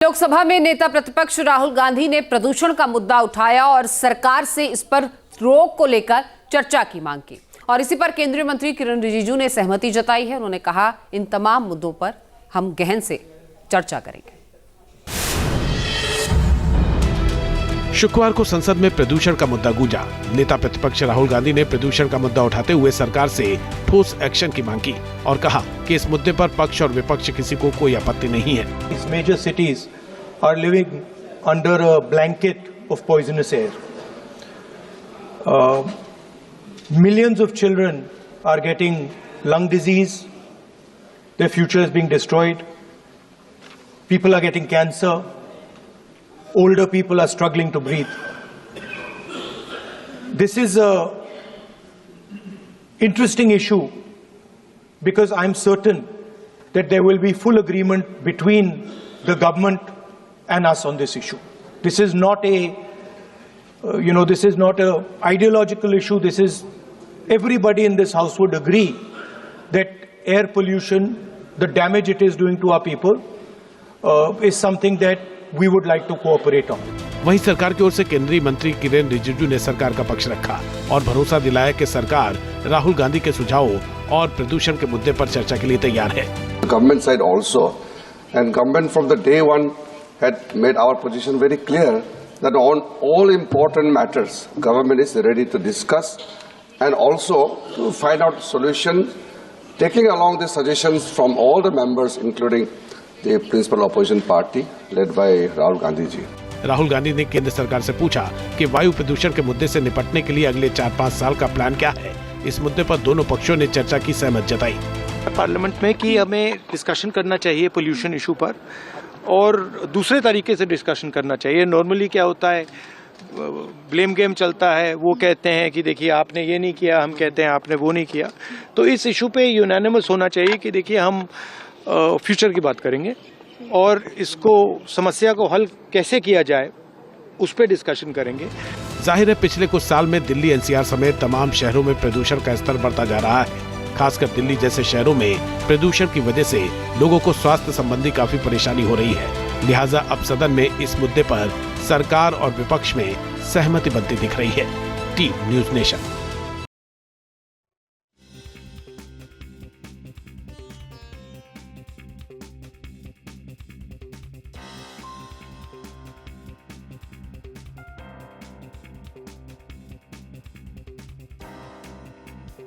लोकसभा में नेता प्रतिपक्ष राहुल गांधी ने प्रदूषण का मुद्दा उठाया और सरकार से इस पर रोक को लेकर चर्चा की मांग की। और इसी पर केंद्रीय मंत्री किरण रिजिजू ने सहमति जताई है। उन्होंने कहा, इन तमाम मुद्दों पर हम गहन से चर्चा करेंगे। शुक्रवार को संसद में प्रदूषण का मुद्दा गूंजा। नेता प्रतिपक्ष राहुल गांधी ने प्रदूषण का मुद्दा उठाते हुए सरकार से ठोस एक्शन की मांग की और कहा कि इस मुद्दे पर पक्ष और विपक्ष किसी को कोई आपत्ति नहीं है। These major cities are living under a blanket of poisonous air. Millions of children are getting lung disease. Their future is being destroyed. People are getting cancer. Older people are struggling to breathe. This is an interesting issue because I'm certain that there will be full agreement between the government and us on this issue. This is not this is not an ideological issue. This is, everybody in this house would agree that air pollution, the damage it is doing to our people, is something that we would like to cooperate on. वहीं सरकार की ओर से केंद्रीय मंत्री किरण रिजिजू ने सरकार का पक्ष रखा और भरोसा दिलाया कि सरकार राहुल गांधी के सुझावों और प्रदूषण के मुद्दे पर चर्चा के लिए तैयार है। Government side also, and government from the day one had made our position very clear that on all important matters, government is ready to discuss and also to find out solution, taking along the suggestions from all the members, including the principal opposition party led by Rahul Gandhi ji. Rahul Gandhi ने केंद्र सरकार से पूछा कि वायु प्रदूषण के मुद्दे से निपटने के लिए अगले 4-5 साल का प्लान क्या है। इस मुद्दे पर दोनों पक्षों ने चर्चा की सहमति जताई। पार्लियामेंट में कि हमें डिस्कशन करना चाहिए पोल्यूशन इशू पर और दूसरे तरीके से डिस्कशन करना चाहिए। नॉर्मली क्या होता है, ब्लेम गेम चलता है। वो कहते हैं कि देखिए आपने ये नहीं किया, हम कहते हैं आपने वो नहीं किया। तो इस इशू पे यूनानिमस होना चाहिए कि देखिए हम फ्यूचर की बात करेंगे और इसको समस्या को हल कैसे किया जाए उस पर डिस्कशन करेंगे। जाहिर है पिछले कुछ साल में दिल्ली एनसीआर समेत तमाम शहरों में प्रदूषण का स्तर बढ़ता जा रहा है। खासकर दिल्ली जैसे शहरों में प्रदूषण की वजह से लोगों को स्वास्थ्य संबंधी काफी परेशानी हो रही है। लिहाजा अब सदन में इस मुद्दे पर सरकार और विपक्ष में सहमति बनती दिख रही है। Team news nation.